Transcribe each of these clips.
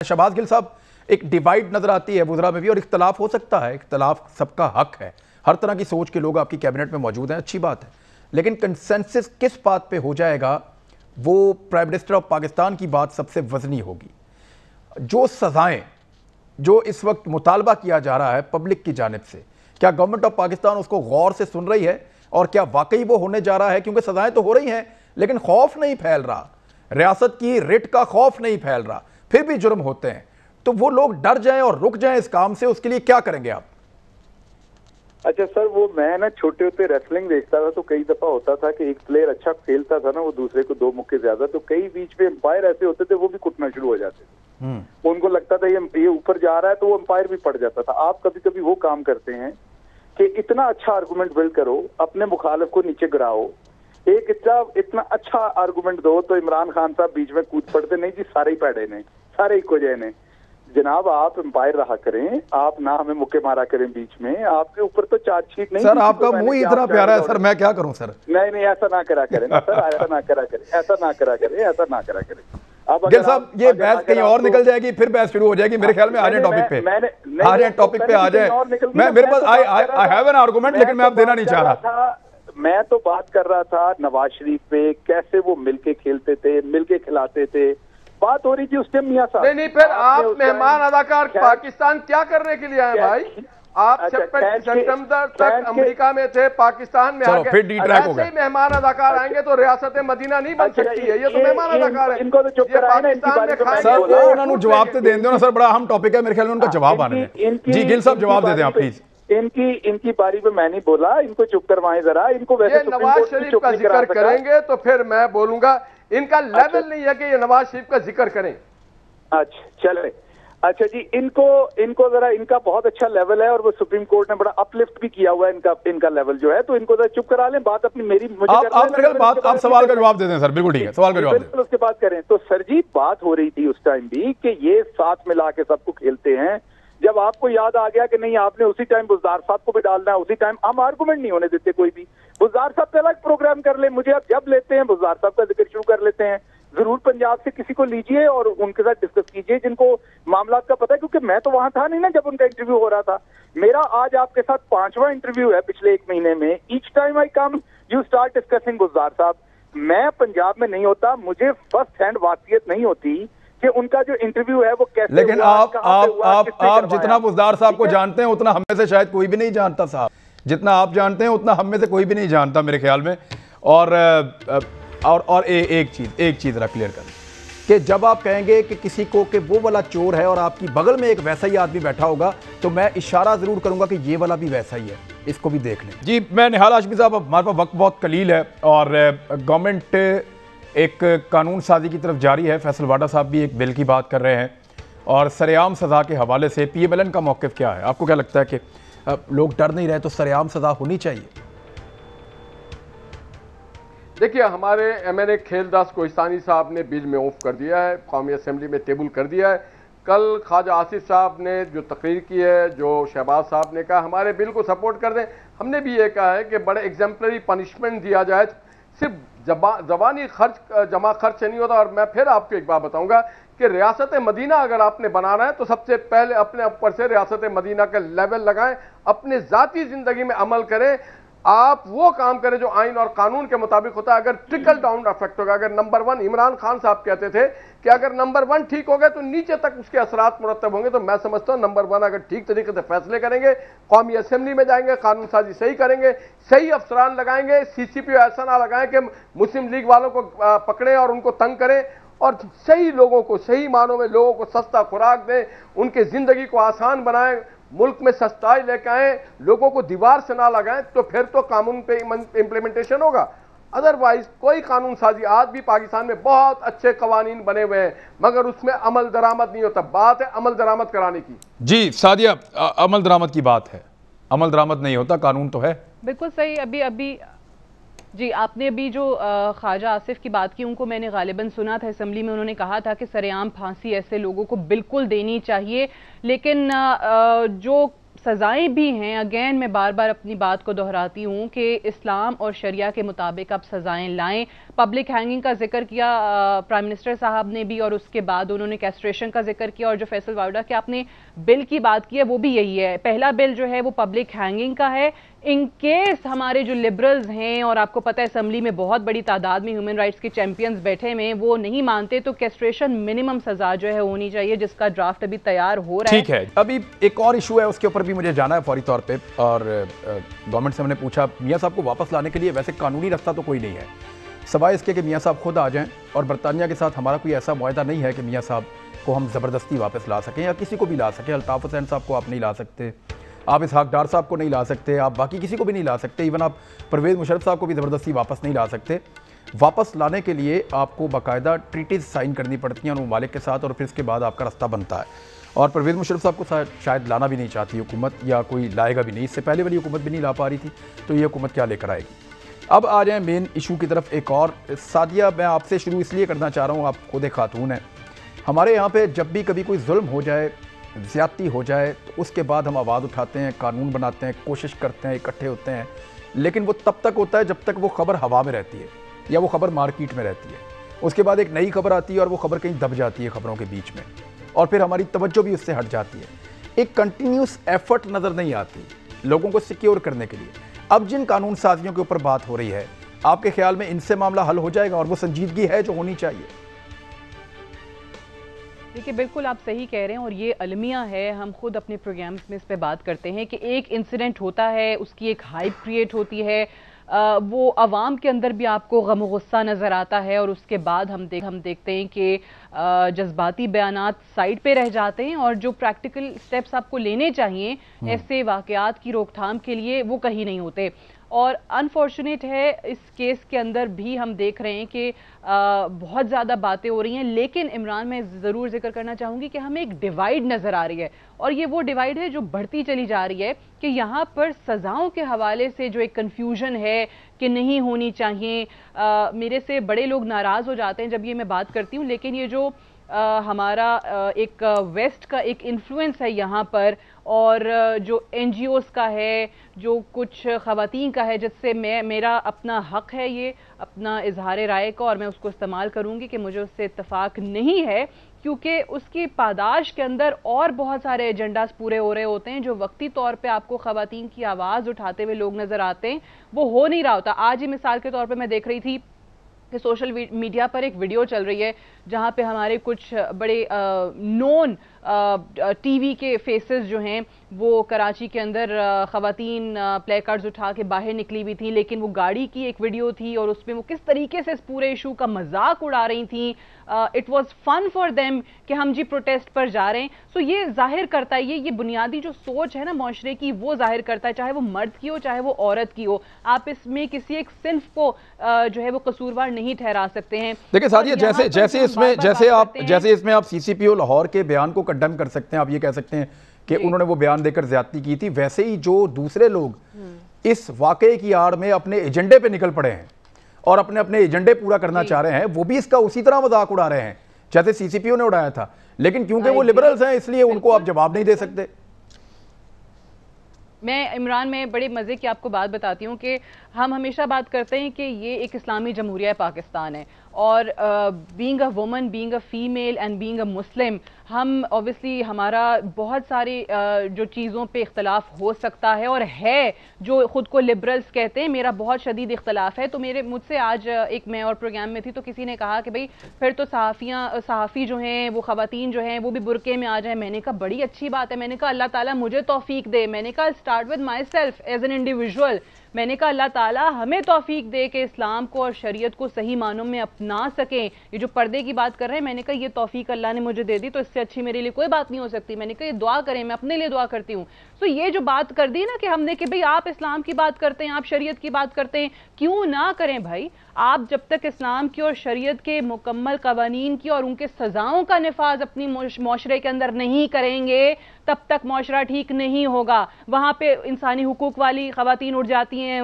शहबाज गिल साहब, एक डिवाइड नजर आती है वुज़रा में भी, और इख्तलाफ हो सकता है, इख्तलाफ सबका हक है, हर तरह की सोच के लोग आपकी कैबिनेट में मौजूद हैं, अच्छी बात है, लेकिन कंसेंसस किस बात पे हो जाएगा? वो प्राइम मिनिस्टर ऑफ पाकिस्तान की बात सबसे वजनी होगी। जो सज़ाएं जो इस वक्त मुतालबा किया जा रहा है पब्लिक की जानिब से, क्या गवर्नमेंट ऑफ पाकिस्तान उसको गौर से सुन रही है और क्या वाकई वो होने जा रहा है? क्योंकि सज़ाएं तो हो रही हैं लेकिन खौफ नहीं फैल रहा, रियासत की रिट का खौफ नहीं फैल रहा, फिर भी जुर्म होते हैं। तो वो लोग डर जाएं और रुक जाएं इस काम से, उसके लिए क्या करेंगे आप? अच्छा सर, वो मैं ना छोटे होते रेसलिंग देखता था तो कई दफा होता था कि एक प्लेयर अच्छा खेलता था ना, वो दूसरे को 2 मुक्के ज्यादा, तो कई बीच में एम्पायर ऐसे होते थे वो भी कुटना शुरू हो जाते थे। उनको लगता था ये ऊपर जा रहा है तो वो एम्पायर भी पड़ जाता था। आप कभी कभी वो काम करते हैं कि इतना अच्छा आर्गूमेंट बिल्ड करो, अपने मुखालिफ को नीचे गिराओ, एक इतना अच्छा आर्गूमेंट दो तो इमरान खान साहब बीच में कूद पड़ते, नहीं जी सारे ही पैड़े ने, सारे ही को जय ने। जनाब आप एम्पायर रहा करें, आप ना हमें मुक्के मारा करें बीच में, आपके ऊपर तो चार्जशीट नहीं। सर आपका मुंह इतना प्यारा है सर, मैं क्या करूं सर? नहीं ऐसा ना करा करें ना सर, ऐसा ना करा करें, ऐसा ना करा करें, ऐसा ना करा करें। अब गिल साहब ये बहस कहीं और निकल जाएगी, फिर बहस शुरू हो जाएगी मेरे ख्याल में। आ जाए टॉपिक पे, आ जाए टॉपिक पे, आ जाए। मैं मेरे पास आई हैव एन आर्गुमेंट, लेकिन मैं अब देना नहीं चाह रहा। मैं तो बात कर रहा था नवाज शरीफ पे, कैसे वो मिलके खेलते थे, मिलके खिलाते थे, बात हो रही थी उस टाइम मियां साहब। नहीं फिर आप मेहमान अदाकार पाकिस्तान क्या करने के लिए आए भाई? आप सितंबर तक अमेरिका में थे, पाकिस्तान में आ गए, फिर डी ट्रैक हो गए। मेहमान अदाकार आएंगे तो रियासत मदीना नहीं बन सकती है। ये तो मेहमान अदाकार है, इनको तो चुप कराए ना। सर वो उन्होंने जवाब तो दें दो ना सर, बड़ा अहम टॉपिक है मेरे ख्याल में, उनका जवाब आने में। जी गिल साहब जवाब दे दें आप प्लीज। इनकी बारी पे मैं नहीं बोला, इनको चुप करवाएं जरा। इनको वैसे नवाज शरीफ का जिक्र करेंगे तो फिर मैं बोलूंगा। इनका लेवल नहीं है कि ये नवाज शरीफ का जिक्र करें। अच्छा चले, अच्छा जी, इनको जरा, इनका बहुत अच्छा लेवल है और वो सुप्रीम कोर्ट ने बड़ा अपलिफ्ट भी किया हुआ है इनका लेवल जो है, तो इनको जरा चुप करा लें। बात अपनी मेरी आप सवाल का जवाब दे दें सर। बिल्कुल ठीक है, सवाल का जवाब दें, उसके बाद करें। तो सर जी बात हो रही थी उस टाइम भी कि ये साथ मिला के सबको खेलते हैं। जब आपको याद आ गया कि नहीं आपने उसी टाइम बुज़दार साहब को भी डालना है, उसी टाइम हम आर्गुमेंट नहीं होने देते कोई भी। बुज़दार साहब का अलग प्रोग्राम कर ले, मुझे आप जब लेते हैं बुज़दार साहब का जिक्र शुरू कर लेते हैं। जरूर पंजाब से किसी को लीजिए और उनके साथ डिस्कस कीजिए जिनको मामला का पता है, क्योंकि मैं तो वहां था नहीं ना जब उनका इंटरव्यू हो रहा था। मेरा आज आपके साथ 5वां इंटरव्यू है पिछले 1 महीने में। Each time I come you start discussing Buzdar साहब। मैं पंजाब में नहीं होता, मुझे फर्स्ट हैंड वाक़ियत नहीं होती कि उनका जो इंटरव्यू है वो कैसे। लेकिन आप जितना बुज़दार साहब को जानते हैं उतना हम में से शायद कोई भी नहीं जानता साहब। जितना आप जानते हैं उतना हम में से कोई भी नहीं जानता मेरे ख्याल में। और एक चीज़ ज़रा क्लियर करें कि जब आप कहेंगे कि किसी को कि वो वाला चोर है और आपकी बगल में एक वैसा ही आदमी बैठा होगा, तो मैं इशारा ज़रूर करूंगा कि ये वाला भी वैसा ही है, इसको भी देख लें। जी मैं निहाल हाशमी साहब, हमारे पास वक्त बहुत कलील है और गवर्नमेंट एक कानून साजी की तरफ जारी है। फैसल वाडा साहब भी एक बिल की बात कर रहे हैं और सरेआम सज़ा के हवाले से PMLN का मौक़िफ़ क्या है? आपको क्या लगता है कि लोग डर नहीं रहे तो सरेआम सज़ा होनी चाहिए? देखिए हमारे MNA खेलदास कोहिस्तानी साहब ने बिल में ऑफ कर दिया है, कौमी असेंबली में टेबल कर दिया है। कल ख्वाजा आसिफ साहब ने जो तकरीर की है, जो शहबाज साहब ने कहा हमारे बिल को सपोर्ट कर दें, हमने भी ये कहा है कि बड़े एग्जाम्पलरी पनिशमेंट दिया जाए, सिर्फ ज़बानी जमा खर्च नहीं होता। और मैं फिर आपको एक बात बताऊंगा कि रियासत मदीना अगर आपने बनाना है तो सबसे पहले अपने ऊपर से रियासत मदीना का लेवल लगाएं, अपने ज़ाती ज़िंदगी में अमल करें। आप वो काम करें जो आइन और कानून के मुताबिक होता है। अगर ट्रिकल डाउन इफेक्ट होगा, अगर नंबर 1 इमरान खान साहब कहते थे कि अगर नंबर 1 ठीक हो गए तो नीचे तक उसके असरात मुरतब होंगे, तो मैं समझता हूँ नंबर 1 अगर ठीक तरीके से फैसले करेंगे, कौमी असेंबली में जाएंगे, कानून साजी सही करेंगे, सही अफसरान लगाएंगे, CCP ऐसा ना लगाएं कि मुस्लिम लीग वालों को पकड़ें और उनको तंग करें, और सही लोगों को, सही मानों में लोगों को सस्ता खुराक दें, उनके ज़िंदगी को आसान बनाएं, मुल्क में सस्ताई लेकर आए, लोगों को दीवार से ना लगाएं, तो फिर तो कानून पे इम्प्लीमेंटेशन होगा। अदरवाइज कोई कानून साजी, आज भी पाकिस्तान में बहुत अच्छे कवानीन बने हुए हैं मगर उसमें अमल दरामद नहीं होता। बात है अमल दरामद कराने की। जी सादिया, अमल दरामद की बात है, अमल दरामद नहीं होता, कानून तो है। बिल्कुल सही। अभी जी आपने अभी जो ख्वाजा आसिफ की बात की, उनको मैंने गालिबन सुना था असेंबली में, उन्होंने कहा था कि सरेआम फांसी ऐसे लोगों को बिल्कुल देनी चाहिए, लेकिन जो سزائیں بھی ہیں. اگین میں بار بار اپنی بات کو دہراتی ہوں کہ اسلام اور شریعہ کے مطابق اب سزائیں لائیں. پبلک ہینگنگ کا ذکر کیا پرائم منسٹر صاحب نے بھی, اور اس کے بعد انہوں نے کیسٹریشن کا ذکر کیا, اور جو فیصل واوڈا کے آپ نے بل کی بات کی ہے وہ بھی یہی ہے. پہلا بل جو ہے وہ پبلک ہینگنگ کا ہے. ان کیس ہمارے جو لبرلز ہیں, اور آپ کو پتہ ہے اسمبلی میں بہت بڑی تعداد میں ہیومن رائٹس کے چیمپئنز بیٹھے ہیں, وہ نہیں مانتے تو کیسٹریشن منیمم سزا جو ہے ہونی چاہیے, جس کا ڈرافٹ ابھی تیار ہو رہا ہے. ٹھیک ہے, ابھی ایک اور ایشو ہے, اس کے اوپر بھی مجھے جانا ہے فوری طور پہ. اور گورنمنٹ سے ہم نے پوچھا میاں صاحب کو واپس لانے کے لیے ویسے قانونی رستہ تو کوئی نہیں ہے, سوائے اس کے کہ میاں صاحب خود آ جائیں. اور برطانیہ کے ساتھ ہمارا کوئی ایسا معاہدہ نہیں ہے کہ میاں صاحب کو ہم زبردستی واپس لا سکیں, یا کسی کو بھی لا سکیں. الطاف حسین صاحب کو آپ نہیں لا سکتے, آپ اسحاق ڈار صاحب کو نہیں لا سکتے, آپ باقی کسی کو بھی نہیں لا سکتے, ایون آپ پرویز مشرف صاحب کو بھی زبردستی واپس نہیں لا سکتے. واپس لانے کے لیے آپ کو باقاعدہ ٹریٹیز سائن کرنی پڑتی ہیں ان ممالک کے ساتھ, اور پھر اس کے بعد آپ کا رستہ بنتا ہے. اور پرویز مشرف صاحب کو شاید لانا بھی نہیں چاہتی حکومت, یا کوئی لائے گا بھی نہیں. اس سے پہلے والی حکومت بھی نہیں لا پا رہی تھی, تو یہ حکومت کیا لے کر آئے گی. اب آ جائیں مین ایشو کی طرف. ایک اور سعدیہ, میں آپ سے شروع اس لیے کرنا چاہ رہا ہوں, آپ خود ایک خاتون ہیں. ہمارے یہاں پہ جب بھی کبھی کوئی ظلم ہو جائے, زیادتی ہو جائے, تو اس کے بعد ہم آواز اٹھاتے ہیں, قانون بناتے ہیں, کوشش کرتے ہیں, اکٹھے ہوتے ہیں, لیکن وہ تب تک ہوتا ہے جب تک وہ خبر ہوا میں رہتی ہے یا وہ خبر مارکیٹ میں رہتی ہے. اس کے بعد ایک نئی خبر آتی ہے اور وہ خبر کہیں دب جاتی ہے خبروں کے بیچ میں, اور پھر ہماری توجہ بھی اس سے ہٹ جاتی ہے. ایک کنٹینیوس ایفرٹ نظر نہیں آتی لوگوں کو سیکیور کرنے کے لیے. اب جن قانون سازیوں کے اوپر بات ہو رہی ہے, آپ کے خیال میں ان سے معاملہ حل ہو جائے گا, اور وہ سنجیدگی ہے جو ہونی چاہیے؟ دیکھیے بالکل آپ صحیح کہہ رہے ہیں, اور یہ المیہ ہے. ہم خود اپنے پروگرامز میں اس پہ بات کرتے ہیں کہ ایک انسیڈنٹ ہوتا ہے, اس کی ایک ہائپ کریٹ ہوتی ہے, وہ عوام کے اندر بھی آپ کو غم و غصہ نظر آتا ہے, اور اس کے بعد ہم دیکھتے ہیں کہ جذباتی بیانات سائڈ پہ رہ جاتے ہیں, اور جو پریکٹیکل سٹیپس آپ کو لینے چاہیے ایسے واقعات کی روک تھام کے لیے وہ کہیں نہیں ہوتے. اور انفارچونیٹ ہے اس کیس کے اندر بھی ہم دیکھ رہے ہیں کہ بہت زیادہ باتیں ہو رہی ہیں, لیکن عمران میں ضرور ذکر کرنا چاہوں گی کہ ہمیں ایک ڈیوائیڈ نظر آ رہی ہے, اور یہ وہ ڈیوائیڈ ہے جو بڑھتی چلی جا رہی ہے کہ یہاں پر سزاؤں کے حوالے سے جو ایک کنفیوژن ہے کہ نہیں ہونی چاہیے. میرے سے بڑے لوگ ناراض ہو جاتے ہیں جب یہ میں بات کرتی ہوں, لیکن یہ جو ہمارا ایک ویسٹ کا ایک انفلوئنس ہے یہاں پر, اور جو این جی اوز کا ہے, جو کچھ خواتین کا ہے, جس سے میرا اپنا حق ہے یہ اپنا اظہار رائے کا, اور میں اس کو استعمال کروں گی کہ مجھے اس سے اتفاق نہیں ہے, کیونکہ اس کی پاداش کے اندر اور بہت سارے ایجنڈاز پورے ہو رہے ہوتے ہیں جو وقتی طور پہ آپ کو خواتین کی آواز اٹھاتے ہوئے لوگ نظر آتے ہیں, وہ ہو نہیں رہا ہوتا. آج ہی مثال کے طور پہ میں دیکھ رہی تھی کہ سوشل میڈیا پر ایک ویڈیو چل رہی ہے جہاں پہ ہمارے کچھ بڑے نون ٹی وی کے فیسز جو ہیں وہ کراچی کے اندر خواتین پلے کارڈز اٹھا کے باہر نکلی ہوئی تھیں, لیکن وہ گاڑی کی ایک ویڈیو تھی اور اس میں وہ کس طریقے سے اس پورے ایشو کا مذاق اڑا رہی تھیں. It was fun for them کہ ہم جی پروٹیسٹ پر جا رہے ہیں. سو یہ ظاہر کرتا ہے, یہ بنیادی جو سوچ ہے نا معاشرے کی, وہ ظاہر کرتا ہے, چاہے وہ مرد کی ہو چاہے وہ عورت کی ہو. آپ اس میں کسی ایک صنف کو جو ہے وہ قصوروار نہیں ٹھہرا سکتے ہیں. دیکھیں سعدیہ, جیسے اس میں آپ سی سی پی او لاہور کے بیان کو کنڈیم کر سکتے ہیں, آپ یہ کہہ سکتے ہیں کہ انہوں نے وہ بیان دے کر زیادتی کی تھی, ویسے ہی جو دوسرے لوگ اس واقعے کی آڑ میں اپنے ایجنڈے پہ نکل پڑے ہیں اور اپنے ایجنڈے پورا کرنا چاہ رہے ہیں, وہ بھی اس کا اسی طرح مذاق اڑا رہے ہیں جیسے سی سی پی او نے اڑایا تھا. لیکن کیونکہ وہ لبرلز ہیں اس لیے ان کو آپ جواب نہیں دے سکتے. میں عمران میں بڑے مزے کی آپ کو بات بتاتی ہوں کہ ہم ہمیشہ بات کرتے ہیں کہ یہ ایک اسلامی جمہوریہ پاکستان ہے, اور being a woman, being a female and being a Muslim, ہم اوبیسلی ہمارا بہت ساری جو چیزوں پہ اختلاف ہو سکتا ہے, اور ہے جو خود کو لبرلز کہتے ہیں, میرا بہت شدید اختلاف ہے. تو مجھ سے آج ایک میں اور پروگرام میں تھی تو کسی نے کہا کہ بھئی پھر تو صحافی جو ہیں وہ خواتین جو ہیں وہ بھی برقعے میں آ جائیں. میں نے کہا بڑی اچھی بات ہے, میں نے کہا اللہ تعالیٰ مجھے توفیق دے, میں نے کہا start with my self as an individual, میں نے کہا اللہ تعالیٰ ہمیں توفیق دے کہ اسلام کو اور شریعت کو صحیح معنوں میں اپنا سکیں. یہ جو پردے کی بات کر رہے ہیں, میں نے کہا یہ توفیق اللہ نے مجھے دے دی, تو اس سے اچھی میرے لیے کوئی بات نہیں ہو سکتی. میں نے کہا یہ دعا کریں, میں اپنے لیے دعا کرتی ہوں. تو یہ جو بات کر دی نا کہ ہم نے کہ بھئی آپ اسلام کی بات کرتے ہیں, آپ شریعت کی بات کرتے ہیں, کیوں نہ کریں بھائی. آپ جب تک اسلام کی اور شریعت کے مکمل قوانین کی اور ان کے سزاؤں کا نفاذ اپنی معاشرے کے اندر نہیں کریں گے, تب تک معاشرہ ٹھیک نہیں ہوگا. وہاں پہ انسانی حقوق والی خواتین اٹھ جاتی ہیں,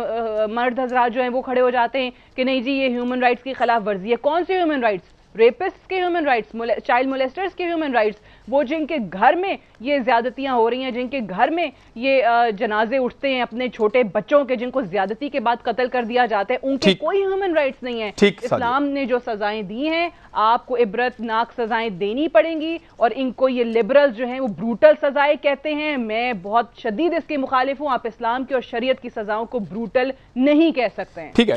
مرد حضرات جو ہیں وہ کھڑے ہو جاتے ہیں کہ نہیں جی یہ ہیومن رائٹس کی خلاف ورزی ہے. کون سی ہیومن رائٹس؟ रेपिस्ट के ह्यूमन राइट्स, चाइल्ड मोलेस्टर्स के ह्यूमन राइट्स, वो जिनके घर में ये ज्यादतियां हो रही हैं, जिनके घर में ये जनाजे उठते हैं अपने छोटे बच्चों के, जिनको ज्यादती के बाद कत्ल कर दिया जाता है, उनके कोई ह्यूमन राइट्स नहीं है। इस्लाम ने जो सजाएं दी हैं, आपको इबरतनाक सजाएं देनी पड़ेंगी, और इनको ये लिबरल्स जो हैं वो ब्रूटल सजाएं कहते हैं। मैं बहुत शदीद इसके मुखालिफ हूं। आप इस्लाम की और शरीयत की सजाओं को ब्रूटल नहीं कह सकते हैं। ठीक है।